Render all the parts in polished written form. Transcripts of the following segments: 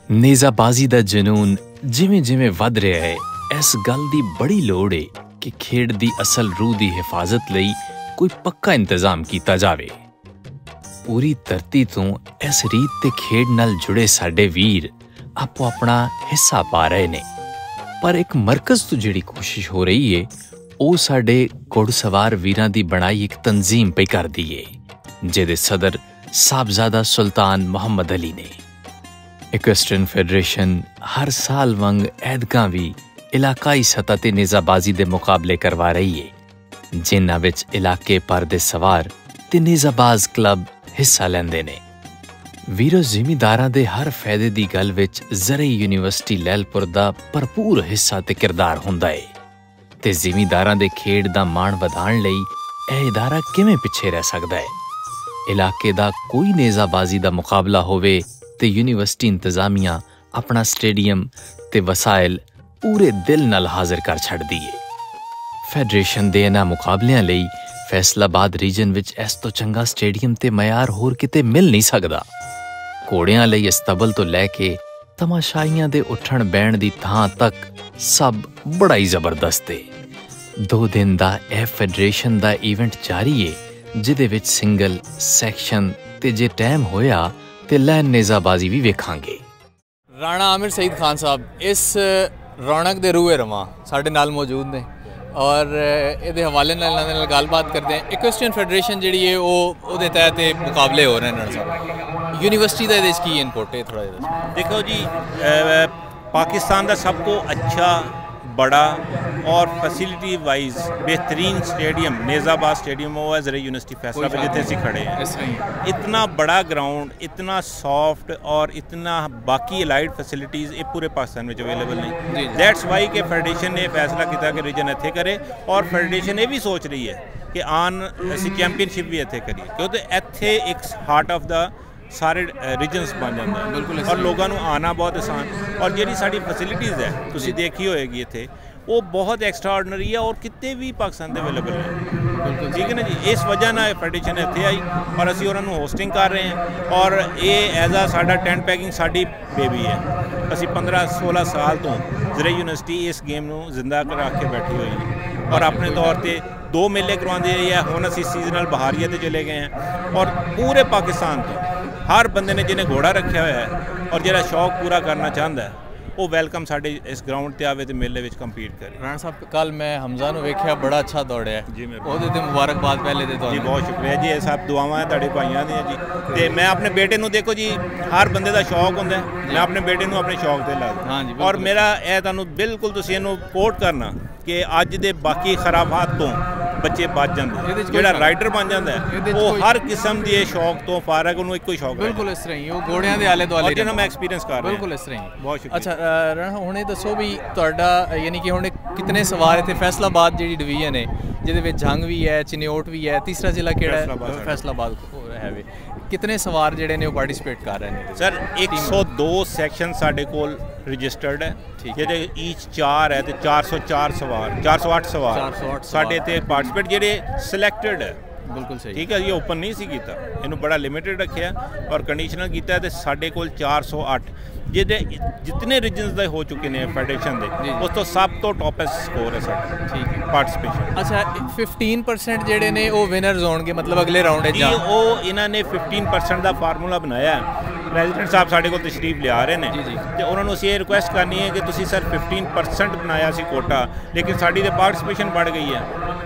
ਨੇਜ਼ਾਬਾਜ਼ੀ ਦਾ ਜਨੂਨ ਜਿਵੇਂ ਜਿਵੇਂ ਵੱਧ ਰਿਹਾ ਹੈ, ਇਸ ਗੱਲ ਦੀ ਬੜੀ ਲੋੜ ਹੈ ਕਿ ਖੇਡ ਦੀ ਅਸਲ ਰੂਹ ਦੀ ਹਿਫਾਜ਼ਤ ਲਈ ਕੋਈ ਪੱਕਾ ਇੰਤਜ਼ਾਮ ਕੀਤਾ ਜਾਵੇ। ਪੂਰੀ ਧਰਤੀ ਤੋਂ ਇਸ ਰੀਤ ਤੇ ਖੇਡ ਨਾਲ ਜੁੜੇ ਸਾਡੇ ਵੀਰ ਆਪੋ ਆਪਣਾ ਹਿੱਸਾ ਪਾ ਰਹੇ ਨੇ, ਪਰ ਇੱਕ ਮਰਕਜ਼ ਤੋਂ ਜਿਹੜੀ ਕੋਸ਼ਿਸ਼ ਹੋ ਰਹੀ ਹੈ ਉਹ ਸਾਡੇ ਘੋੜਸਵਾਰ ਵੀਰਾਂ ਦੀ ਬਣਾਈ ਇੱਕ ਤਨਜ਼ੀਮ ਪਈ ਕਰਦੀ ਏ, ਜਿਹਦੇ ਸਦਰ ਸਾਹਿਬਜ਼ਾਦਾ ਸੁਲਤਾਨ ਮੁਹੰਮਦ ਅਲੀ ਨੇ। ਇਕੁਐਸਟਰਨ ਫੈਡਰੇਸ਼ਨ ਹਰ ਸਾਲ ਵਾਂਗ ਐਤਕਾਂ ਵੀ ਇਲਾਕਾਈ ਸਤਹ ਤੇ ਨੇਜ਼ਾਬਾਜ਼ੀ ਦੇ ਮੁਕਾਬਲੇ ਕਰਵਾ ਰਹੀ ਏ, ਜਿਨ੍ਹਾਂ ਵਿੱਚ ਇਲਾਕੇ ਭਰ ਦੇ ਸਵਾਰ ਤੇ ਨੇਜ਼ਾਬਾਜ਼ ਕਲੱਬ ਹਿੱਸਾ ਲੈਂਦੇ ਨੇ। ਵੀਰੋ, ਜ਼ਿਮੀਂਦਾਰਾਂ ਦੇ ਹਰ ਫਾਇਦੇ ਦੀ ਗੱਲ ਵਿੱਚ ਜ਼ਰਈ ਯੂਨੀਵਰਸਿਟੀ ਲਹਿਲਪੁਰ ਦਾ ਭਰਪੂਰ ਹਿੱਸਾ ਤੇ ਕਿਰਦਾਰ ਹੁੰਦਾ ਏ, ਤੇ ਜ਼ਿਮੀਂਦਾਰਾਂ ਦੇ ਖੇਡ ਦਾ ਮਾਣ ਵਧਾਉਣ ਲਈ ਇਹ ਇਦਾਰਾ ਕਿਵੇਂ ਪਿੱਛੇ ਰਹਿ ਸਕਦਾ ਹੈ। ਇਲਾਕੇ ਦਾ ਕੋਈ ਨੇਜ਼ਾਬਾਜ਼ੀ ਦਾ ਮੁਕਾਬਲਾ ਹੋਵੇ ਤੇ ਯੂਨੀਵਰਸਿਟੀ ਇੰਤਜ਼ਾਮੀਆ ਆਪਣਾ ਸਟੇਡੀਅਮ ਤੇ ਵਸਾਇਲ ਪੂਰੇ ਦਿਲ ਨਾਲ ਹਾਜ਼ਰ ਕਰ ਛੱਡਦੀ ਏ। ਫੈਡਰੇਸ਼ਨ ਦੇ ਇਹਨਾਂ ਮੁਕਾਬਲਿਆਂ ਲਈ ਫੈਸਲਾਬਾਦ ਰੀਜਨ ਵਿੱਚ ਇਸ ਤੋਂ ਚੰਗਾ ਸਟੇਡੀਅਮ ਤੇ ਮਿਆਰ ਹੋਰ ਕਿਤੇ ਮਿਲ ਨਹੀਂ ਸਕਦਾ। ਘੋੜਿਆਂ ਲਈ ਅਸਤਬਲ ਤੋਂ ਲੈ ਕੇ ਤਮਾਸ਼ਾਈਆਂ ਦੇ ਉੱਠਣ ਬਹਿਣ ਦੀ ਥਾਂ ਤੱਕ ਸਭ ਬੜਾ ਹੀ ਜ਼ਬਰਦਸਤ ਏ। 2 ਦਿਨ ਦਾ ਇਹ ਫੈਡਰੇਸ਼ਨ ਦਾ ਇਵੈਂਟ ਜਾਰੀ ਏ, ਜਿਹਦੇ ਵਿੱਚ ਸਿੰਗਲ ਸੈਕਸ਼ਨ ਤੇ ਜੇ ਟਾਈਮ ਹੋਇਆ ਤੇ ਲੈਨ ਨੇਜ਼ਾਬਾਜ਼ੀ ਵੀ ਵੇਖਾਂਗੇ। ਰਾਣਾ ਆਮਿਰ ਸਈਦ ਖਾਨ ਸਾਹਿਬ ਇਸ ਰੌਣਕ ਦੇ ਰੂਹੇ ਰਵਾਂ ਸਾਡੇ ਨਾਲ ਮੌਜੂਦ ਨੇ ਔਰ ਇਹਦੇ ਹਵਾਲੇ ਨਾਲ ਗੱਲਬਾਤ ਕਰਦੇ ਹਾਂ। ਇਕੁਐਸਟਰਨ ਫੈਡਰੇਸ਼ਨ ਜਿਹੜੀ ਹੈ ਉਹਦੇ ਤਹਿਤ ਮੁਕਾਬਲੇ ਹੋ ਰਹੇ ਨੇ ਸਾਹਿਬ। ਯੂਨੀਵਰਸਿਟੀ ਦਾ ਇਹਦੇ 'ਚ ਕੀ ਇਨਪੁਟ ਹੈ, ਥੋੜ੍ਹਾ ਜਿਹਾ देखो जी, पाकिस्तान का सब तो अच्छा बड़ा और फैसिलिटी वाइज बेहतरीन स्टेडियम नेज़ाबाद स्टेडियम वो है ज़रा यूनिवर्सिटी फैसला जितने से खड़े हैं। इतना बड़ा ग्राउंड, इतना सॉफ्ट और इतना बाकी अलाइड फैसिलिटीज़ ये पूरे पाकिस्तान में अवेलेबल नहीं। दैट्स वाई के फेडरेशन ने फैसला किया कि रीजन इत्थे करे और फेडरेशन ये भी सोच रही है कि आन असी चैंपीयनशिप भी इत्थे करिए, क्योंकि इत्थे एक हार्ट ऑफ द ਸਾਰੇ ਰੀਜਨਸ ਬਣ ਜਾਂਦਾ ਹੈ ਬਿਲਕੁਲ, ਔਰ ਲੋਕਾਂ ਨੂੰ ਆਉਣਾ ਬਹੁਤ ਆਸਾਨ। ਔਰ ਜਿਹੜੀ ਸਾਡੀ ਫੈਸਿਲਿਟੀਜ਼ ਹੈ ਤੁਸੀਂ ਦੇਖੀ ਹੋਏਗੀ ਇੱਥੇ, ਉਹ ਬਹੁਤ ਐਕਸਟਰਾ ਆਰਡੀਨਰੀ ਹੈ ਔਰ ਕਿਤੇ ਵੀ ਪਾਕਿਸਤਾਨ ਦੇ ਅਵੇਲੇਬਲ ਨੇ ਬਿਲਕੁਲ, ਠੀਕ ਹੈ ਨਾ ਜੀ। ਇਸ ਵਜ੍ਹਾ ਨਾਲ ਫੈਡਰੇਸ਼ਨ ਇੱਥੇ ਆਈ ਔਰ ਅਸੀਂ ਉਹਨਾਂ ਨੂੰ ਹੋਸਟਿੰਗ ਕਰ ਰਹੇ ਹਾਂ ਔਰ ਇਹ ਐਜ਼ ਆ ਸਾਡਾ ਟੈਂਟ ਪੈਕਿੰਗ ਸਾਡੀ ਬੇਬੀ ਹੈ। ਅਸੀਂ 15-16 ਸਾਲ ਤੋਂ ਜ਼ਰਾ ਯੂਨੀਵਰਸਿਟੀ ਇਸ ਗੇਮ ਨੂੰ ਜ਼ਿੰਦਾ ਕਰਾ ਕੇ ਬੈਠੀ ਹੋਈ ਹੈ ਔਰ ਆਪਣੇ ਤੌਰ 'ਤੇ 2 ਮੇਲੇ ਕਰਵਾਉਂਦੇ ਹੈ। ਹੁਣ ਅਸੀਂ ਸੀਜ਼ਨਲ ਬਹਾਰੀਆ 'ਤੇ ਚਲੇ ਗਏ ਹਾਂ ਔਰ ਪੂਰੇ ਪਾਕਿਸਤਾਨ ਤੋਂ ਹਰ ਬੰਦੇ ਨੇ ਜਿਹਨੇ ਘੋੜਾ ਰੱਖਿਆ ਹੋਇਆ ਹੈ ਔਰ ਜਿਹੜਾ ਸ਼ੌਕ ਪੂਰਾ ਕਰਨਾ ਚਾਹੁੰਦਾ ਹੈ ਉਹ ਵੈਲਕਮ ਸਾਡੇ ਇਸ ਗਰਾਊਂਡ ਤੇ ਆਵੇ ਤੇ ਮੇਲੇ ਵਿੱਚ ਕੰਪੀਟ ਕਰੇ। ਰਾਣਾ ਸਾਹਿਬ, ਕੱਲ ਮੈਂ ਹਮਜ਼ਾ ਨੂੰ ਵੇਖਿਆ, ਬੜਾ ਅੱਛਾ ਦੌੜਿਆ ਜੀ, ਉਹਦੇ ਤੇ ਮੁਬਾਰਕਬਾਦ ਪਹਿਲੇ ਦੇ ਤੁਹਾਨੂੰ। ਜੀ ਬਹੁਤ ਸ਼ੁਕਰੀਆ ਜੀ, ਇਹ ਸਭ ਦੁਆਵਾਂ ਹੈ ਤੁਹਾਡੇ ਭਾਈਆਂ ਦੀਆਂ ਜੀ। ਤੇ ਮੈਂ ਆਪਣੇ ਬੇਟੇ ਨੂੰ, ਦੇਖੋ ਜੀ ਹਰ ਬੰਦੇ ਦਾ ਸ਼ੌਕ ਹੁੰਦਾ, ਮੈਂ ਆਪਣੇ ਬੇਟੇ ਨੂੰ ਆਪਣੇ ਸ਼ੌਕ ਤੇ ਲਾ ਦਿੰਦਾ ਔਰ ਮੇਰਾ ਇਹ ਤੁਹਾਨੂੰ ਬਿਲਕੁਲ ਤੁਸੀਂ ਇਹਨੂੰ ਸਪੋਰਟ ਕਰਨਾ ਕਿ ਅੱਜ ਦੇ ਬਾਕੀ ਖਰਾਬਾਤ ਤੋਂ ਬੱਚੇ ਬਚ ਜਾਂਦੇ। ਜਿਹੜਾ ਰਾਈਡਰ ਬਣ ਜਾਂਦਾ ਉਹ ਹਰ ਕਿਸਮ ਦੇ ਸ਼ੌਕ ਤੋਂ ਫਾਰਗ, ਉਹਨੂੰ ਇੱਕੋ ਹੀ ਸ਼ੌਕ ਬਿਲਕੁਲ ਇਸ ਤਰ੍ਹਾਂ ਹੀ ਉਹ ਘੋੜਿਆਂ ਦੇ ਆਲੇ ਦੁਆਲੇ ਜਿਹਨਾਂ ਮੈਂ ਐਕਸਪੀਰੀਅੰਸ ਕਰ ਰਿਹਾ ਬਿਲਕੁਲ ਇਸ ਤਰ੍ਹਾਂ ਹੀ। ਬਹੁਤ ਸ਼ੁਕਰੀਆ। ਅੱਛਾ ਰਾਣਾ, ਹੁਣ ਇਹ ਦੱਸੋ ਵੀ ਤੁਹਾਡਾ ਯਾਨੀ ਕਿ ਹੁਣ ਕਿਤਨੇ ਸਵਾਰ ਇੱਥੇ ਫੈਸਲਾਬਾਦ ਜਿਹੜੀ ਡਿਵੀਜ਼ਨ ਹੈ ਜਿਹਦੇ ਵਿੱਚ ਜੰਗ ਵੀ ਹੈ, ਚਨਿਓਟ ਵੀ ਹੈ, ਤੀਸਰਾ ਜ਼ਿਲ੍ਹਾ ਕਿਹੜਾ ਹੈ? ਫੈਸਲਾਬਾਦ ਹੈ ਵੇ। ਕਿਤਨੇ ਸਵਾਰ ਜਿਹੜੇ ਨੇ ਉਹ ਪਾਰਟਿਸਿਪੇਟ ਕਰ ਰਹੇ ਨੇ ਸਰ? 102 ਸੈਕਸ਼ਨ ਸਾਡੇ ਕੋਲ ਰਜਿਸਟਰਡ ਹੈ, ਜਿਹਦੇ ਈਚ 4 ਹੈ ਤੇ 404 ਸਵਾਰ, 408 ਸਵਾਰ ਸਾਡੇ ਇੱਥੇ ਪਾਰਟਿਸਿਪੇਟ ਜਿਹੜੇ ਸਿਲੈਕਟਡ ਹੈ। ਬਿਲਕੁਲ ਸਹੀ, ਠੀਕ ਹੈ ਜੀ। ਓਪਨ ਨਹੀਂ ਸੀ ਕੀਤਾ, ਇਹਨੂੰ ਬੜਾ ਲਿਮਿਟਡ ਰੱਖਿਆ ਔਰ ਕੰਡੀਸ਼ਨਲ ਕੀਤਾ ਤੇ ਸਾਡੇ ਕੋਲ 408 ਜਿਹਦੇ ਜਿਤਨੇ ਰੀਜਨਸ ਦੇ ਹੋ ਚੁੱਕੇ ਨੇ ਫੈਡਰੇਸ਼ਨ ਦੇ, ਉਸ ਤੋਂ ਸਭ ਤੋਂ ਟੌਪੈਸਟ ਸਕੋਰ ਹੈ ਸਾਡਾ। ਠੀਕ ਹੈ, ਪਾਰਟਿਸਪੇਸ਼ਨ। ਅੱਛਾ, 15% ਜਿਹੜੇ ਨੇ ਉਹ ਵਿਨਰਸ ਹੋਣਗੇ, ਮਤਲਬ ਅਗਲੇ ਰਾਊਂਡ 'ਚ ਉਹ ਇਹਨਾਂ ਨੇ 15% ਦਾ ਫਾਰਮੂਲਾ ਬਣਾਇਆ। ਪ੍ਰੈਜ਼ੀਡੈਂਟ ਸਾਹਿਬ ਸਾਡੇ ਕੋਲ ਤਸ਼ਰੀਫ ਲਿਆ ਰਹੇ ਨੇ ਤੇ ਉਹਨਾਂ ਨੂੰ ਅਸੀਂ ਇਹ ਰਿਕੁਐਸਟ ਕਰਨੀ ਹੈ ਕਿ ਤੁਸੀਂ ਸਰ 15% ਬਣਾਇਆ ਸੀ ਕੋਟਾ, ਲੇਕਿਨ ਸਾਡੀ ਤੇ ਪਾਰਟਿਸਪੇਸ਼ਨ ਵੱਧ ਗਈ ਹੈ।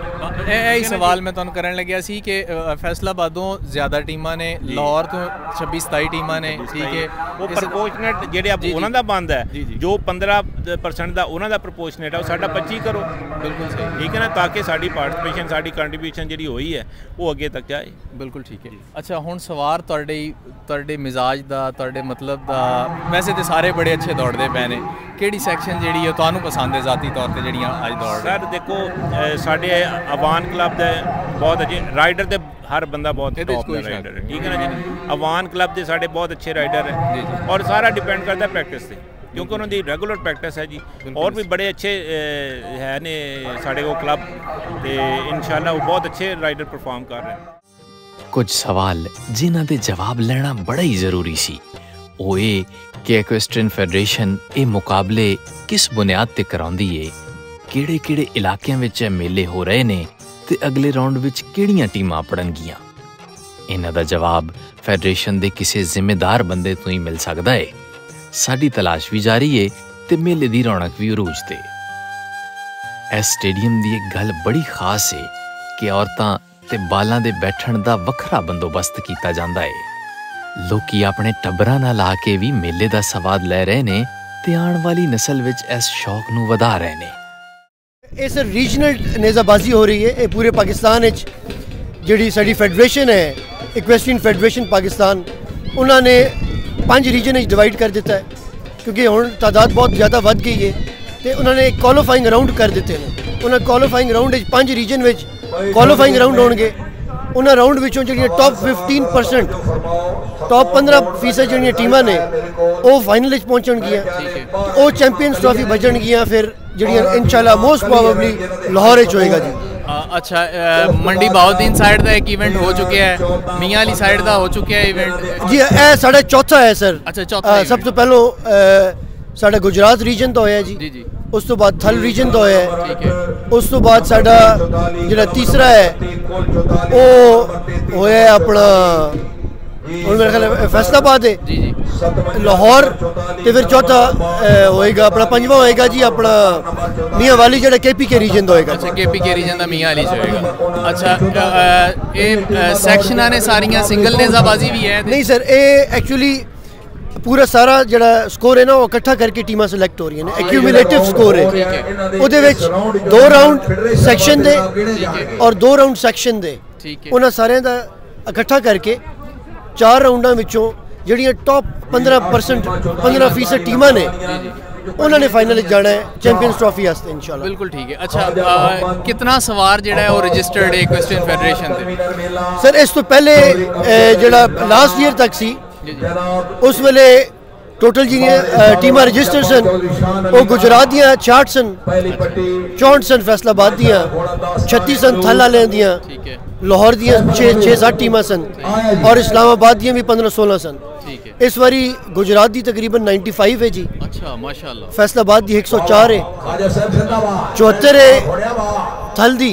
ਇਹ ਹੀ ਸਵਾਲ ਮੈਂ ਤੁਹਾਨੂੰ ਕਰਨ ਲੱਗਿਆ ਸੀ ਕਿ ਫੈਸਲਾਬਾਦੋਂ ਜ਼ਿਆਦਾ ਟੀਮਾਂ ਨੇ, ਲਾਹੌਰ ਤੋਂ 26-27 ਟੀਮਾਂ ਨੇ, ਠੀਕ ਹੈ। ਉਹ ਪ੍ਰਪੋਰਸ਼ਨੇਟ ਜਿਹੜੇ ਉਹਨਾਂ ਦਾ ਬੰਦ ਹੈ, ਜੋ 15% ਦਾ ਉਹਨਾਂ ਦਾ ਪ੍ਰਪੋਰਸ਼ਨੇਟ ਹੈ, ਉਹ ਸਾਡਾ 25 ਕਰੋ। ਬਿਲਕੁਲ ਸਹੀ, ਠੀਕ ਹੈ ਨਾ, ਤਾਂ ਕਿ ਸਾਡੀ ਪਾਰਟਿਸਪੇਸ਼ਨ, ਸਾਡੀ ਕੰਟਰੀਬਿਊਸ਼ਨ ਜਿਹੜੀ ਹੋਈ ਹੈ ਉਹ ਅੱਗੇ ਤੱਕ ਜਾਏ। ਬਿਲਕੁਲ ਠੀਕ ਹੈ। ਅੱਛਾ, ਹੁਣ ਸਵਾਰ ਤੁਹਾਡੇ ਮਿਜ਼ਾਜ ਦਾ, ਤੁਹਾਡੇ ਮਤਲਬ ਦਾ, ਵੈਸੇ ਤਾਂ ਸਾਰੇ ਬੜੇ ਅੱਛੇ ਦੌੜਦੇ ਪਏ ਨੇ, ਕਿਹੜੀ ਸੈਕਸ਼ਨ ਜਿਹੜੀ ਹੈ ਤੁਹਾਨੂੰ ਪਸੰਦ ਹੈ ਜ਼ਾਤੀ ਤੌਰ 'ਤੇ ਜਿਹੜੀਆਂ ਅੱਜ ਦੌੜ? ਸਰ ਦੇਖੋ, ਸਾਡੇ ਅਵਾਨ ਕਲੱਬ ਦੇ ਬਹੁਤ ਅੱਛੇ ਰਾਈਡਰ ਤੇ ਹਰ ਬੰਦਾ ਬਹੁਤ ਟੌਪ ਦਾ ਰਾਈਡਰ ਹੈ, ਠੀਕ ਹੈ ਨਾ ਜੀ। ਅਵਾਨ ਕਲੱਬ ਦੇ ਸਾਡੇ ਬਹੁਤ ਅੱਛੇ ਰਾਈਡਰ ਹੈ ਔਰ ਸਾਰਾ ਡਿਪੈਂਡ ਕਰਦਾ ਪ੍ਰੈਕਟਿਸ 'ਤੇ, ਕਿਉਂਕਿ ਉਹਨਾਂ ਦੀ ਰੈਗੂਲਰ ਪ੍ਰੈਕਟਿਸ ਹੈ ਜੀ। ਔਰ ਵੀ ਬੜੇ ਅੱਛੇ ਹੈ ਨੇ ਸਾਡੇ ਕੋਲ ਕਲੱਬ ਤੇ ਇਨਸ਼ਾਅੱਲਾ ਉਹ ਬਹੁਤ ਅੱਛੇ ਰਾਈਡਰ ਪਰਫਾਰਮ ਕਰ ਰਹੇ ਨੇ। ਕੁਝ ਸਵਾਲ ਜਿਨ੍ਹਾਂ ਦੇ ਜਵਾਬ ਲੈਣਾ ਬੜਾ ਹੀ ਜ਼ਰੂਰੀ ਸੀ, ਉਹ ਇਹ ਕਿ ਇਕੁਐਸਟਰੀਅਨ ਫੈਡਰੇਸ਼ਨ ਇਹ ਮੁਕਾਬਲੇ ਕਿਸ ਬੁਨਿਆਦ ਤੇ ਕਰਾਉਂਦੀ ਏ, ਕਿਹੜੇ ਇਲਾਕਿਆਂ ਵਿੱਚ ਇਹ ਮੇਲੇ ਹੋ ਰਹੇ ਨੇ ਤੇ ਅਗਲੇ ਰਾਉਂਡ ਵਿੱਚ ਕਿਹੜੀਆਂ ਟੀਮਾਂ ਪੜਨਗੀਆਂ। ਇਹਨਾਂ ਦਾ ਜਵਾਬ ਫੈਡਰੇਸ਼ਨ ਦੇ ਕਿਸੇ ਜ਼ਿੰਮੇਦਾਰ ਬੰਦੇ ਤੋਂ ਹੀ ਮਿਲ ਸਕਦਾ ਏ। ਸਾਡੀ ਤਲਾਸ਼ ਵੀ ਜਾਰੀ ਏ ਤੇ ਮੇਲੇ ਦੀ ਰੌਣਕ ਵੀ ਅਰੂਜ ਤੇ। ਇਸ ਸਟੇਡੀਅਮ ਦੀ ਇੱਕ ਗੱਲ ਬੜੀ ਖਾਸ ਏ ਕਿ ਔਰਤਾਂ ਤੇ ਬਾਲਾਂ ਦੇ ਬੈਠਣ ਦਾ ਵੱਖਰਾ ਬੰਦੋਬਸਤ ਕੀਤਾ ਜਾਂਦਾ ਏ। ਲੋਕੀ ਆਪਣੇ ਟੱਬਰਾਂ ਨਾਲ ਆ ਕੇ ਵੀ ਮੇਲੇ ਦਾ ਸਵਾਦ ਲੈ ਰਹੇ ਨੇ ਤੇ ਆਉਣ ਵਾਲੀ ਨਸਲ ਵਿੱਚ ਇਸ ਸ਼ੌਕ ਨੂੰ ਵਧਾ ਰਹੇ ਨੇ। ਇਹ ਸਰ ਰੀਜਨਲ ਨੇਜ਼ਾਬਾਜ਼ੀ ਹੋ ਰਹੀ ਹੈ। ਇਹ ਪੂਰੇ ਪਾਕਿਸਤਾਨ ਵਿੱਚ ਜਿਹੜੀ ਸਾਡੀ ਫੈਡਰੇਸ਼ਨ ਹੈ, ਇਕੁਐਸਟਰੀਅਨ ਫੈਡਰੇਸ਼ਨ ਪਾਕਿਸਤਾਨ, ਉਹਨਾਂ ਨੇ 5 ਰੀਜਨ ਵਿੱਚ ਡਿਵਾਈਡ ਕਰ ਦਿੱਤਾ ਹੈ ਕਿਉਂਕਿ ਹੁਣ ਤਾਦਾਦ ਬਹੁਤ ਜ਼ਿਆਦਾ ਵੱਧ ਗਈ ਹੈ ਤੇ ਉਹਨਾਂ ਨੇ ਕੁਆਲੀਫਾਈਂਗ ਰਾਊਂਡ ਕਰ ਦਿੱਤੇ ਨੇ। ਉਹਨਾਂ ਕੁਆਲੀਫਾਈਂਗ ਰਾਊਂਡ ਵਿੱਚ 5 ਰੀਜਨ ਵਿੱਚ ਕੁਆਲੀਫਾਈਂਗ ਰਾਊਂਡ ਹੋਣਗੇ। ਉਹਨਾਂ ਰਾਊਂਡ ਵਿੱਚੋਂ ਜਿਹੜੀਆਂ ਟੌਪ 15%, ਟੌਪ 15% ਜਿਹੜੀਆਂ ਟੀਮਾਂ ਨੇ ਉਹ ਫਾਈਨਲ ਵਿੱਚ ਪਹੁੰਚਣਗੀਆਂ, ਉਹ ਚੈਂਪੀਅਨਸ ਟਰਾਫੀ ਵੱਜਣਗੀਆਂ। ਫਿਰ ਜਿਹੜੀਆਂ ਇਨਸ਼ਾਅੱਲਾ ਮੋਸਟ ਪ੍ਰੋਬੇਬਲੀ ਲਾਹੌਰ ਵਿੱਚ ਹੋਏਗਾ ਜੀ। अच्छा, मंडी बहाउद्दीन साइड का एक इवेंट हो चुका है, मियां वाली साइड का हो चुका है इवेंट जी। ये साढ़ा चौथा है सर। अच्छा, चौथा सब तो पहलो साढ़ा गुजरात रीजन तो होया जी, उस तो बाद थल रीजन तो होया है, ठीक है। उस तो बाद साढ़ा जिहड़ा तीसरा है वो होया अपना और मेरे ख्याल फैसलाबाद है जी जी, लाहौर। तो फिर चौथा होएगा अपना पंजवा होएगा जी अपना मियां वाली जो KPK रीजन का होएगा। अच्छा, KPK रीजन का मियां वाली होएगा। अच्छा, ये सैक्शनां ने सारियां सिंगल नेज़ाबाजी भी है? नहीं सर, ये एक्चुअली पूरा सारा जो स्कोर है ना वो इकट्ठा करके टीमां सिलेक्ट हो रही हैं। एक्यूमुलेटिव स्कोर है, ਉਹਦੇ ਵਿੱਚ 2 ਰਾਉਂਡ ਸੈਕਸ਼ਨ ਦੇ ਔਰ 2 ਰਾਉਂਡ ਸੈਕਸ਼ਨ ਦੇ, ਉਹਨਾਂ ਸਾਰਿਆਂ ਦਾ ਇਕੱਠਾ ਕਰਕੇ 4 ਰਾਉਂਡਾਂ ਵਿੱਚੋਂ ਜਿਹੜੀਆਂ ਟੌਪ 15% ਟੀਮਾਂ ਨੇ ਉਹਨਾਂ ਨੇ ਫਾਈਨਲ ਵਿੱਚ ਜਾਣਾ ਹੈ ਚੈਂਪੀਅਨਸ ਟਰਾਫੀ ਵਾਸਤੇ ਇਨਸ਼ਾਅੱਲਾ। ਬਿਲਕੁਲ ਠੀਕ ਹੈ। ਅੱਛਾ, ਕਿੰਨਾ ਸਵਾਰ ਜਿਹੜਾ ਹੈ ਉਹ ਰਜਿਸਟਰਡ ਹੈ ਇਕੁਐਸਟਰੀਅਨ ਫੈਡਰੇਸ਼ਨ ਤੇ? ਸਰ ਇਸ ਤੋਂ ਪਹਿਲੇ ਜਿਹੜਾ ਲਾਸਟ ਈਅਰ ਤੱਕ ਸੀ ਉਸ ਵੇਲੇ ਟੋਟਲ ਜਿਹੜੀਆਂ ਟੀਮਾਂ ਰਜਿਸਟਰਡ ਸਨ ਉਹ ਗੁਜਰਾਤ ਦੀਆਂ 66 ਸਨ, 64 ਸਨ फैसलाबाद ਦੀਆਂ, 36 ਸਨ थल वालियां ਦੀਆਂ, लाहौर ਦੀਆਂ 6-7 ਟੀਮਾਂ ਸਨ और इस्लामाबाद ਦੀਆਂ भी 15-16 ਸਨ। इस बारी गुजरात दी तकरीबन 95 है जी। अच्छा, माशाअल्लाह। फैसलाबाद दी 104 है, 74 है थल दी,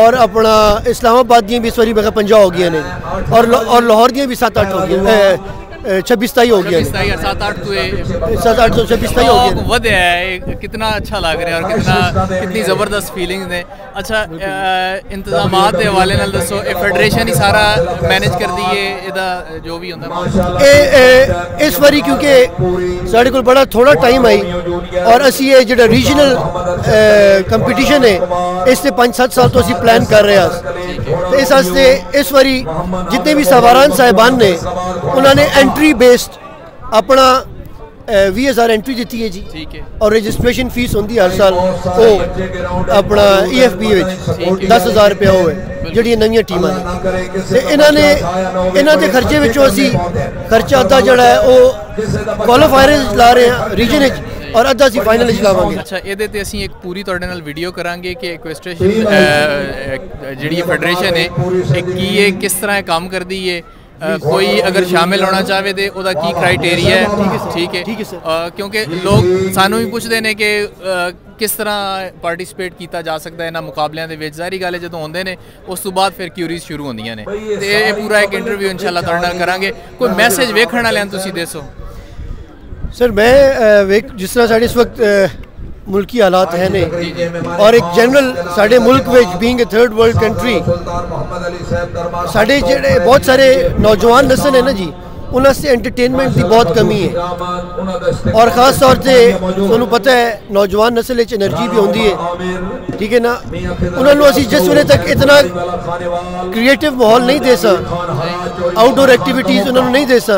और अपना इस्लामाबाद दी भी इस बारी 50 हो गई ने, और लाहौर दी भी 7-8 हो गई, 26-27 हो गया, 7-8 तो 26-27 हो गया। वध है, कितना अच्छा लग रहा है और कितनी ज़बरदस्त फीलिंग्स ने। अच्छा, इंतजामात के हवाले नाल दसो, ये फेडरेशन ही सारा मैनेज कर दी है इहदा जो भी होंदा? इस बारी क्योंकि साढ़े कोल बड़ा थोड़ा टाइम आई और असी ये जो रीजनल कंपीटिशन है इस 5-7 साल तो असी प्लान कर रहे हैं। तो इस वास्ते इस बारी जितने भी सवारान साहिबान ने उन्होंने एंट्री बेस्ड अपना 20,000 एंट्री दी है जी, और रजिस्ट्रेशन फीस होंगी हर साल वो अपना EFP 10,000 रुपया होवे ਜਿਹੜੀਆਂ ਨਵੀਆਂ ਟੀਮਾਂ ਨੇ। ਤੇ ਇਹਨਾਂ ਦੇ ਖਰਚੇ ਵਿੱਚੋਂ ਅਸੀਂ ਖਰਚਾ ਅੱਧਾ ਜਿਹੜਾ ਹੈ ਉਹ ਕੁਆਲੀਫਾਇਰ ਲਾ ਰਹੇ ਹਾਂ ਰੀਜਨ ਵਿੱਚ ਔਰ ਅੱਧਾ ਅਸੀਂ ਫਾਈਨਲ ਵਿੱਚ ਲਾਵਾਂਗੇ। ਅੱਛਾ, ਇਹਦੇ ਤੇ ਅਸੀਂ ਇੱਕ ਪੂਰੀ ਤੁਹਾਡੇ ਨਾਲ ਵੀਡੀਓ ਕਰਾਂਗੇ ਕਿ ਇਕੁਐਸਟਰੀਅਨ ਜਿਹੜੀ ਫੈਡਰੇਸ਼ਨ ਹੈ ਇਹ ਕੀ ਹੈ, ਕਿਸ ਤਰ੍ਹਾਂ ਇਹ ਕੰਮ ਕਰਦੀ ਹੈ, कोई अगर शामिल होना चाहे तो ਉਹਦਾ ਕੀ क्राइटेरिया है। ठीक है, क्योंकि लोग सानू भी पुछते हैं कि किस तरह पार्टिसिपेट किया जा सकता है इन्होंने मुकाबलों के विच। ज़ाहिर गल है जो होंगे ने उस तो बाद फिर क्यूरीज शुरू होंदियां ने, तो ये पूरा एक इंटरव्यू इंशाल्लाह तुहाडे नाल करांगे। कोई मैसेज वेखण वालियां तुसीं दसो। सर मैं जिस तरह साढ़े इस वक्त मुल्की हालात है ने और एक जनरल साढ़े मुल्क में being a third world country साढ़े जेड़े बहुत सारे नौजवान नस्ल है ना जी, उन्होंने से एंटरटेनमेंट की बहुत कमी है और ख़ास तौर से तुहानू पता है नौजवान नस्ल एनर्जी भी होंदी है, ठीक है ना। उन्होंने असी जिस वेले तक इतना क्रिएटिव माहौल नहीं दे सा, आउटडोर एक्टिविटीज़ उन्होंने नहीं दे सा,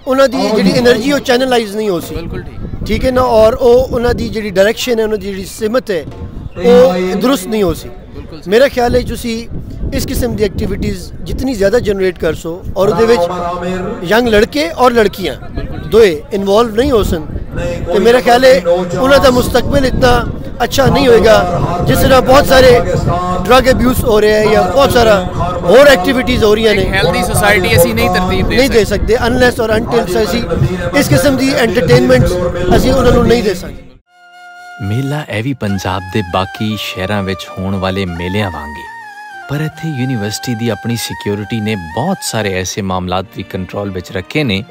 उन्होंने जी एनर्जी वो चैनलाइज नहीं हो सी, ठीक है ना। और वो उन्होंने जी डायरेक्शन है, उन्होंने जी सिमत है वो दुरुस्त नहीं हो सी। मेरा ख्याल है तुसी इस किस्म की एक्टिविटीज़ जितनी ज़्यादा जनरेट कर सो और उहदे यंग लड़के और लड़कियां दोए इन्वॉल्व नहीं हो सन, तो मेरा ख्याल है उन्होंने मुस्तकबिल इतना अच्छा नहीं होएगा। जिस तरह बहुत सारे ड्रग अब्यूज़ हो रहे हैं या बहुत सारा और एक्टिविटीज़ हो रही हैं, हेल्दी सोसाइटी ऐसी नहीं तरतीब नहीं दे सकते अनलेस और अनटिल ऐसी इस किस्म की एंटरटेनमेंट ਅਸੀਂ ਉਹਨਾਂ ਨੂੰ ਨਹੀਂ ਦੇ ਸਕਦੇ। ਮੇਲਾ ਇਹ ਵੀ ਪੰਜਾਬ ਦੇ ਬਾਕੀ ਸ਼ਹਿਰਾਂ ਵਿੱਚ ਹੋਣ ਵਾਲੇ ਮੇਲਿਆਂ ਵਾਂਗੇ, ਪਰ ਇੱਥੇ ਯੂਨੀਵਰਸਿਟੀ ਦੀ ਆਪਣੀ ਸਿਕਿਉਰਿਟੀ ਨੇ ਬਹੁਤ ਸਾਰੇ ਐਸੇ ਮਾਮਲਾਤ ਵੀ ਕੰਟਰੋਲ ਵਿੱਚ ਰੱਖੇ ਨੇ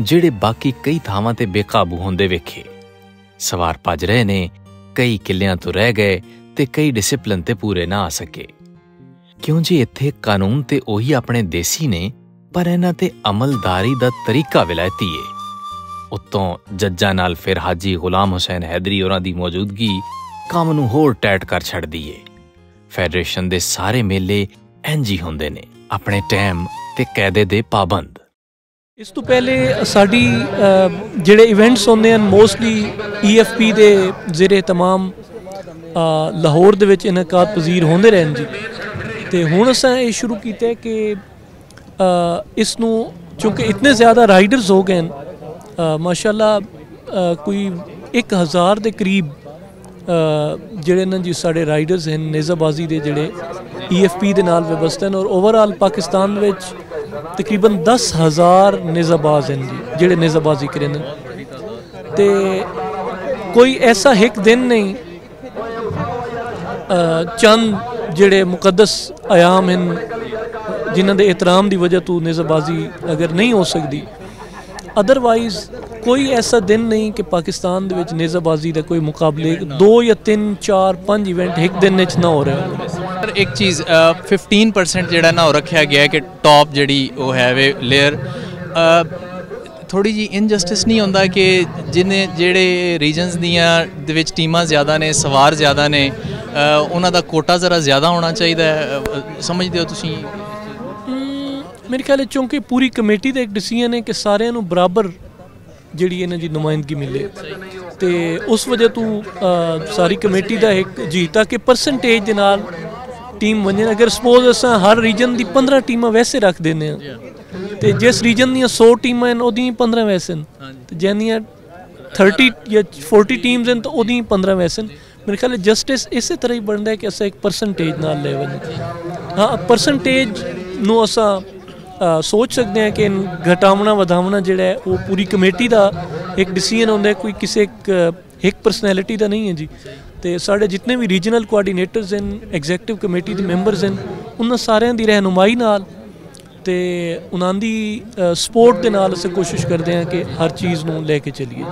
ਜਿਹੜੇ ਬਾਕੀ ਕਈ ਥਾਵਾਂ ਤੇ ਬੇਕਾਬੂ ਹੁੰਦੇ ਵੇਖੇ। ਸਵਾਰ ਭੱਜ ਰਹੇ ਨੇ, ਕਈ ਕਿੱਲਿਆਂ ਤੋਂ ਰਹਿ ਗਏ ਤੇ ਕਈ ਡਿਸਿਪਲਿਨ ਤੇ ਪੂਰੇ ਨਾ ਆ ਸਕੇ। ਕਿਉਂ ਜੀ ਇੱਥੇ ਕਾਨੂੰਨ ਤੇ ਉਹੀ ਆਪਣੇ ਦੇਸੀ ਨੇ, ਪਰ ਇਹਨਾਂ ਤੇ ਅਮਲਦਾਰੀ ਦਾ ਤਰੀਕਾ ਵਿਲਾਇਤੀ ਏ। ਉੱਤੋਂ ਜੱਜਾਂ ਨਾਲ ਫਿਰ ਹਾਜੀ ਗੁਲਾਮ ਹੁਸੈਨ ਹੈਦਰੀ ਹੋਰਾਂ ਦੀ ਮੌਜੂਦਗੀ ਕੰਮ ਨੂੰ ਹੋਰ ਟੈਟ ਕਰ ਛੱਡਦੀ ਏ। ਫੈਡਰੇਸ਼ਨ ਦੇ ਸਾਰੇ ਮੇਲੇ ਇੰਝ ਹੀ ਹੁੰਦੇ ਨੇ, ਆਪਣੇ ਟਾਈਮ ਤੇ ਕਾਇਦੇ ਦੇ ਪਾਬੰਦ। ਇਸ ਤੋਂ ਪਹਿਲੇ ਸਾਡੀ ਜਿਹੜੇ ਇਵੈਂਟਸ ਹੁੰਦੇ ਹਨ ਮੋਸਟਲੀ EFP ਦੇ ਜ਼ੇਰੇ ਤਮਾਮ ਲਾਹੌਰ ਦੇ ਵਿੱਚ ਇਨਕਾਦ ਪਜ਼ੀਰ ਹੁੰਦੇ ਰਹਿਣ ਜੀ। ਤੇ ਹੁਣ ਅਸਾਂ ਇਹ ਸ਼ੁਰੂ ਕੀਤਾ ਕਿ ਇਸ ਨੂੰ ਚੂँकि ਇਤਨੇ ਜ਼ਿਆਦਾ ਰਾਈਡਰਸ ਹੋ ਗਏ ਮਾਸ਼ਾਅੱਲਾ, ਕੋਈ 1000 ਦੇ ਕਰੀਬ ਜਿਹੜੇ ਨਾ ਜੀ ਸਾਡੇ ਰਾਈਡਰਸ ਹਨ ਨੇਜ਼ਾਬਾਜ਼ੀ ਦੇ ਜਿਹੜੇ EFP ਦੇ ਨਾਲ ਵਿਵਸਥਾ ਹਨ। ਔਰ ਓਵਰਆਲ ਪਾਕਿਸਤਾਨ ਵਿੱਚ ਤਕਰੀਬਨ 10,000 ਨੇਜ਼ਾਬਾਜ਼ ਹਨ ਜੀ ਜਿਹੜੇ ਨੇਜ਼ਾਬਾਜ਼ੀ ਕਰਦੇ ਨੇ। ਤੇ ਕੋਈ ਐਸਾ ਇੱਕ ਦਿਨ ਨਹੀਂ ਚੰਦ ਜਿਹੜੇ ਮੁਕੱਦਸ ਆयाम ਹਨ ਜਿਨ੍ਹਾਂ ਦੇ ਇਹਤਰਾਮ ਦੀ ਵਜ੍ਹਾ ਤੋਂ ਨੇਜ਼ਾਬਾਜ਼ੀ ਅਗਰ ਨਹੀਂ ਹੋ ਸਕਦੀ, ਅਦਰਵਾਈਜ਼ ਕੋਈ ਐਸਾ ਦਿਨ ਨਹੀਂ ਕਿ ਪਾਕਿਸਤਾਨ ਦੇ ਵਿੱਚ ਨੇਜ਼ਾਬਾਜ਼ੀ ਦਾ ਕੋਈ ਮੁਕਾਬਲੇ 2 ਜਾਂ 3 4 5 ਇਵੈਂਟ ਇੱਕ ਦਿਨ ਵਿੱਚ ਨਾ ਹੋ ਰਹੇ। ਸਰ ਇੱਕ ਚੀਜ਼ 15% ਜਿਹੜਾ ਨਾ ਉਹ ਰੱਖਿਆ ਗਿਆ ਕਿ ਟੌਪ ਜਿਹੜੀ ਉਹ ਹੈ ਵੇ ਲੇਅਰ, ਥੋੜੀ ਜੀ ਇਨਜਸਟਿਸ ਨਹੀਂ ਹੁੰਦਾ ਕਿ ਜਿਹੜੇ ਰੀਜਨਸ ਦੀਆਂ ਦੇ ਵਿੱਚ ਟੀਮਾਂ ਜ਼ਿਆਦਾ ਨੇ, ਸਵਾਰ ਜ਼ਿਆਦਾ ਨੇ, ਉਹਨਾਂ ਦਾ ਕੋਟਾ ਜ਼ਰਾ ਜ਼ਿਆਦਾ ਹੋਣਾ ਚਾਹੀਦਾ ਹੈ, ਸਮਝਦੇ ਹੋ ਤੁਸੀਂ? ਮੇਰੇ ਖਿਆਲ ਚੂँकि ਪੂਰੀ ਕਮੇਟੀ ਦਾ ਇੱਕ ਡਿਸੀਜਨ ਹੈ ਕਿ ਸਾਰਿਆਂ ਨੂੰ ਬਰਾਬਰ ਜਿਹੜੀ ਇਹਨਾਂ ਦੀ ਨੁਮਾਇੰਦਗੀ ਮਿਲੇ, ਤੇ ਉਸ ਵਜ੍ਹਾ ਤੋਂ ਸਾਰੀ ਕਮੇਟੀ ਦਾ ਇੱਕ ਜੀ ਤਾਂ ਕਿ ਪਰਸੈਂਟੇਜ ਦੇ ਨਾਲ ਟੀਮ ਵੰਜਣ। ਅਗਰ ਸਪੋਜ਼ ਅਸਾਂ ਹਰ ਰੀਜਨ ਦੀ 15 ਟੀਮਾਂ ਵੈਸੇ ਰੱਖ ਦਿੰਦੇ ਹਾਂ ਤੇ ਜਿਸ ਰੀਜਨ ਦੀਆਂ 100 ਟੀਮਾਂ ਹਨ ਉਹਦੀਆਂ 15 ਵੈਸੇ ਹਨ, ਤੇ ਜਿਹਦੀਆਂ 30 ਜਾਂ 40 ਟੀਮਸ ਹਨ ਤਾਂ ਉਹਦੀਆਂ 15 ਵੈਸੇ ਹਨ। ਮੇਰੇ ਖਿਆਲ ਜਸਟਿਸ ਇਸੇ ਤਰ੍ਹਾਂ ਹੀ ਬਣਦਾ ਹੈ ਕਿ ਅਸਾਂ ਇੱਕ ਪਰਸੈਂਟੇਜ ਨਾਲ ਲੈ ਵੰਜੇ। ਹਾਂ, ਪਰਸੈਂਟੇਜ ਨੂੰ ਅਸਾਂ ਸੋਚ ਸਕਦੇ ਹਾਂ ਕਿ ਘਟਾਉਣਾ ਵਧਾਉਣਾ ਜਿਹੜਾ ਹੈ ਉਹ ਪੂਰੀ ਕਮੇਟੀ ਦਾ ਇੱਕ ਡਿਸੀਜਨ ਹੁੰਦਾ, ਕੋਈ ਕਿਸੇ ਇੱਕ ਪਰਸਨੈਲਿਟੀ ਦਾ ਨਹੀਂ ਹੈ ਜੀ। ਤੇ ਸਾਡੇ ਜਿੰਨੇ ਵੀ ਰੀਜਨਲ ਕੋਆਰਡੀਨੇਟਰਸ ਹਨ, ਐਗਜ਼ੈਕਟਿਵ ਕਮੇਟੀ ਦੇ ਮੈਂਬਰਸ ਹਨ, ਉਹਨਾਂ ਸਾਰਿਆਂ ਦੀ ਰਹਿਨੁਮਾਈ ਨਾਲ ਤੇ ਉਹਨਾਂ ਦੀ ਸਪੋਰਟ ਦੇ ਨਾਲ ਅਸੀਂ ਕੋਸ਼ਿਸ਼ ਕਰਦੇ ਹਾਂ ਕਿ ਹਰ ਚੀਜ਼ ਨੂੰ ਲੈ ਕੇ ਚੱਲੀਏ।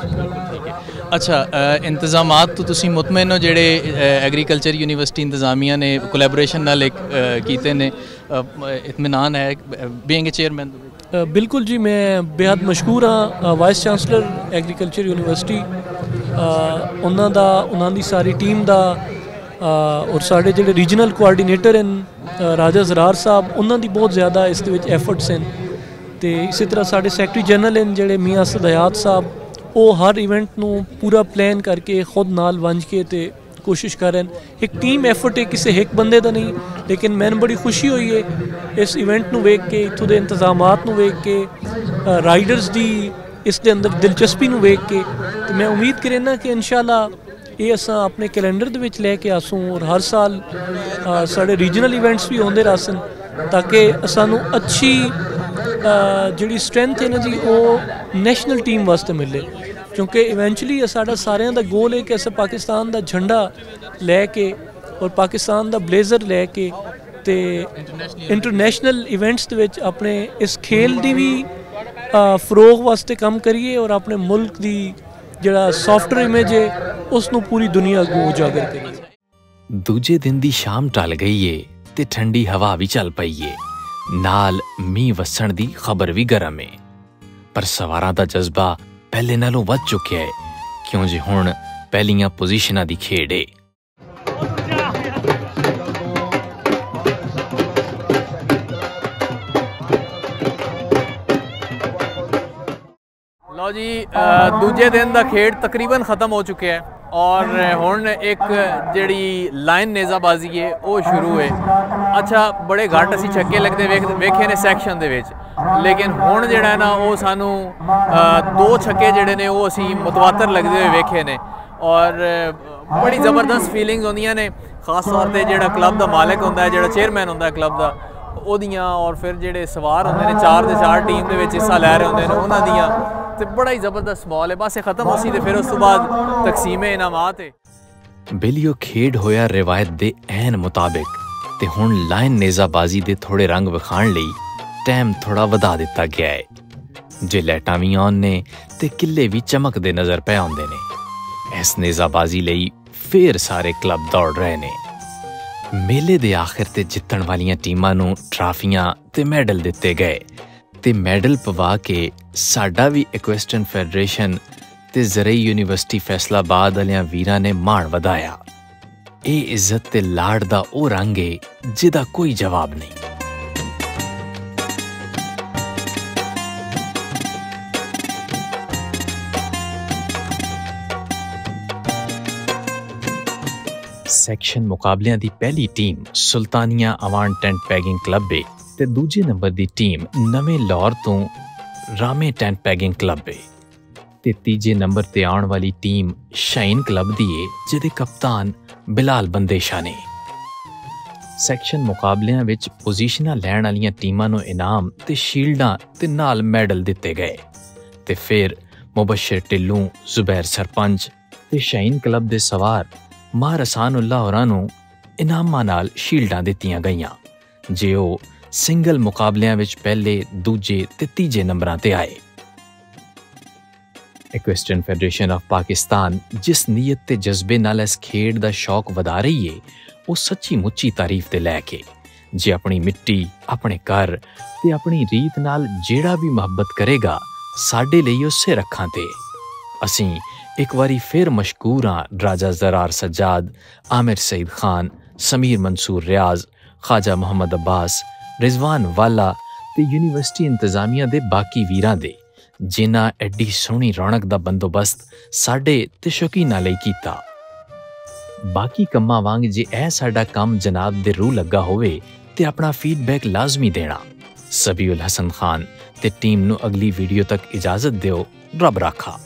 ਅੱਛਾ, ਇੰਤਜ਼ਾਮਾਤ ਤੋਂ ਤੁਸੀਂ ਮੁਤਮਿਨ ਹੋ ਜਿਹੜੇ ਐਗਰੀਕਲਚਰ ਯੂਨੀਵਰਸਿਟੀ ਇੰਤਜ਼ਾਮੀਆ ਨੇ ਕੋਲੈਬੋਰੇਸ਼ਨ ਨਾਲ ਇੱਕ ਕੀਤੇ ਨੇ, ਇਤਮਾਨਾਨ ਹੈ ਬੀਇੰਗ ਅ ਚੇਅਰਮੈਨ? ਬਿਲਕੁਲ ਜੀ, ਮੈਂ ਬੇਹੱਦ ਮਸ਼ਕੂਰ ਹਾਂ ਵਾਈਸ ਚਾਂਸਲਰ ਐਗਰੀਕਲਚਰ ਯੂਨੀਵਰਸਿਟੀ, ਉਹਨਾਂ ਦੀ ਸਾਰੀ ਟੀਮ ਦਾ, ਔਰ ਸਾਡੇ ਜਿਹੜੇ ਰੀਜਨਲ ਕੋਆਰਡੀਨੇਟਰ ਹਨ ਰਾਜਾ ਜ਼ਰਾਰ ਸਾਹਿਬ, ਉਹਨਾਂ ਦੀ ਬਹੁਤ ਜ਼ਿਆਦਾ ਇਸ ਦੇ ਵਿੱਚ ਐਫਰਟਸ ਹਨ। ਤੇ ਇਸੇ ਤਰ੍ਹਾਂ ਸਾਡੇ ਸੈਕਟਰੀ ਜਨਰਲ ਹਨ ਜਿਹੜੇ ਮੀਆਂ ਅਸਦ ਹਯਾਤ ਸਾਹਿਬ, ਉਹ ਹਰ ਇਵੈਂਟ ਨੂੰ ਪੂਰਾ ਪਲਾਨ ਕਰਕੇ ਖੁਦ ਨਾਲ ਵੰਜ ਕੇ ਤੇ ਕੋਸ਼ਿਸ਼ ਕਰ ਰਹੇ ਹਨ। ਇੱਕ ਟੀਮ ਐਫਰਟ ਹੈ, ਕਿਸੇ ਇੱਕ ਬੰਦੇ ਦਾ ਨਹੀਂ। ਲੇਕਿਨ ਮੈਨੂੰ ਬੜੀ ਖੁਸ਼ੀ ਹੋਈ ਹੈ ਇਸ ਇਵੈਂਟ ਨੂੰ ਵੇਖ ਕੇ, ਇੱਥੋਂ ਦੇ ਇੰਤਜ਼ਾਮਾਤ ਨੂੰ ਵੇਖ ਕੇ, ਰਾਈਡਰਸ ਦੀ ਇਸ ਦੇ ਅੰਦਰ ਦਿਲਚਸਪੀ ਨੂੰ ਵੇਖ ਕੇ, ਤੇ ਮੈਂ ਉਮੀਦ ਕਰਨਾ ਕਿ ਇਨਸ਼ਾਅੱਲਾ ਇਹ ਅਸਾਂ ਆਪਣੇ ਕੈਲੰਡਰ ਦੇ ਵਿੱਚ ਲੈ ਕੇ ਆਸੂੰ ਔਰ ਹਰ ਸਾਲ ਸਾਡੇ ਰੀਜਨਲ ਇਵੈਂਟਸ ਵੀ ਹੁੰਦੇ ਰਹਨ ਤਾਂ ਕਿ ਸਾਨੂੰ ਅੱਛੀ ਜਿਹੜੀ ਸਟਰੈਂਥ ਹੈ ਨਾ ਜੀ ਉਹ ਨੈਸ਼ਨਲ ਟੀਮ ਵਾਸਤੇ ਮਿਲੇ। ਕਿਉਂਕਿ ਇਵੈਂਚੁਅਲੀ ਸਾਡਾ ਸਾਰਿਆਂ ਦਾ ਗੋਲ ਹੈ ਕਿ ਅਸੀਂ ਪਾਕਿਸਤਾਨ ਦਾ ਝੰਡਾ ਲੈ ਕੇ ਔਰ ਪਾਕਿਸਤਾਨ ਦਾ ਬਲੇਜ਼ਰ ਲੈ ਕੇ ਤੇ ਇੰਟਰਨੈਸ਼ਨਲ ਇਵੈਂਟਸ ਦੇ ਵਿੱਚ ਆਪਣੇ ਇਸ ਖੇਲ ਦੀ ਵੀ ਫਰੋਗ ਵਾਸਤੇ ਕੰਮ ਕਰੀਏ ਔਰ ਆਪਣੇ ਮੁਲਕ ਦੀ ਜਿਹੜਾ ਸੌਫਟਵੇਅਰ ਇਮੇਜ ਹੈ ਉਸ ਨੂੰ ਪੂਰੀ ਦੁਨੀਆ ਅੱਗੇ ਉਜਾਗਰ ਕਰੀਏ। ਦੂਜੇ ਦਿਨ ਦੀ ਸ਼ਾਮ ਟਲ ਗਈ ਏ ਤੇ ਠੰਡੀ ਹਵਾ ਵੀ ਚੱਲ ਪਈ ਏ, ਨਾਲ ਮੀਂਹ ਵਸਣ ਦੀ ਖਬਰ ਵੀ ਗਰਮ ਏ। ਪਰ ਸਵਾਰਾਂ ਦਾ ਜਜ਼ਬਾ ਪਹਿਲੇ ਨਾਲੋਂ ਵੱਧ ਚੁੱਕਿਆ ਹੈ, ਕਿਉਂ ਜੇ ਹੁਣ ਪਹਿਲੀਆਂ ਪੋਜੀਸ਼ਨਾਂ ਦੀ ਖੇਡ ਏ। ਲਓ ਜੀ, ਦੂਜੇ ਦਿਨ ਦਾ ਖੇਡ ਤਕਰੀਬਨ ਖਤਮ ਹੋ ਚੁੱਕਿਆ ਹੈ ਔਰ ਹੁਣ ਇੱਕ ਜਿਹੜੀ ਲਾਈਨ ਨੇਜ਼ਾਬਾਜ਼ੀ ਹੈ ਉਹ ਸ਼ੁਰੂ ਹੈ। ਅੱਛਾ, ਬੜੇ ਘੱਟ ਅਸੀਂ ਛੱਕੇ ਲੱਗਦੇ ਵੇਖੇ ਨੇ ਸੈਕਸ਼ਨ ਦੇ ਵਿੱਚ, ਲੇਕਿਨ ਹੁਣ ਜਿਹੜਾ ਹੈ ਨਾ ਉਹ ਸਾਨੂੰ 2 ਛੱਕੇ ਜਿਹੜੇ ਨੇ ਉਹ ਅਸੀਂ ਮੁਤਵਾਤਰ ਲੱਗਦੇ ਹੋਏ ਵੇਖੇ ਨੇ ਔਰ बड़ी ज़बरदस्त फीलिंग्स होंदियां ने, खास तौर पर जो क्लब का मालिक होंदा है, जो चेयरमैन होंदा है क्लब का, ओदियां और फिर जो सवार होंदे ने 4 दे 4 टीम दे विच हिस्सा लै रहे होंदे ने उन्हां दियां, ते बड़ा ही ज़बरदस्त माहौल है। बस खत्म होसी ते फिर उस तो बाद तकसीमे इनामात है। बिलियो खेड होया रिवायत दे ऐन मुताबिक ते हुण लाइन नेज़ाबाजी दे थोड़े रंग विखाण लई टाइम थोड़ा वधा दिता गया है। जे लाइटां भी ऑन ने ते किले भी चमकदे नज़र पै आउंदे ने। इस नेज़ाबाजी लई फिर सारे क्लब दौड़ रहे ने। मेले दे आखिर ते जितण वालियां टीमां नूं ट्राफियां ते मैडल दिते गए ते मैडल पवा के साडा भी इक्वेस्टर्न फेडरेशन ते ज़रई यूनिवर्सिटी फैसलाबाद वालियां वीरां ने मान वधाया। ए इज्जत ते लाड़ दा ओ रंग है जिदा कोई जवाब नहीं। सैक्शन मुकाबलियां दी पहली team Sultania Awan tent pegging club है ते दूजे नंबर दी टीम नवे लाहौर तो रामे टेंट पैगिंग क्लब है ते तीजे नंबर ते आउण वाली टीम शाइन क्लब दी है जिहदे कप्तान बिलाल बंदेशा ने। सैक्शन मुकाबलियां विच पोजीशनां लैण वालियां टीमां नूं इनाम ते शील्डां ते नाल मैडल दिते गए ते फिर मुबशर टिल्लू, जुबैर सरपंच ते शाइन क्लब दे सवार मां रसानुल्लाह होरां नूं इनामां नाल शील्डां दित्तियां गईयां जे ओह सिंगल मुकाबलियां विच पहले, दूजे ते तीजे नंबरां ते आए। इक्वेस्टर्न फेडरेशन ऑफ पाकिस्तान जिस नीयत ते जज्बे नाल इस खेड दा शौक वधा रही है, वो सच्ची मुच्ची तारीफ ते लैके जे अपनी मिट्टी, अपने घर ते अपनी रीत नाल जेड़ा भी मुहब्बत करेगा साडे लई उसे रखां ते। असीं एक बारी फिर मशकूर हाँ राजा ज़रार सज्जाद, आमिर सईद खान, समीर मंसूर रियाज, ख्वाजा मोहम्मद अब्बास, रिजवान वाला ते यूनिवर्सिटी इंतजामिया दे बाकी वीरां दे जिन्हां एड्डी सोहनी रौनक दा बंदोबस्त साडे ते शौकीनां लई कीता। बाकी कम्मां वांग जे ऐ साडा काम जनाब दे रूह लगा होवे ते अपना फीडबैक लाजमी देना। सबीउल हसन खान ते टीम नूं अगली वीडियो तक इजाजत दिओ। रब राखा।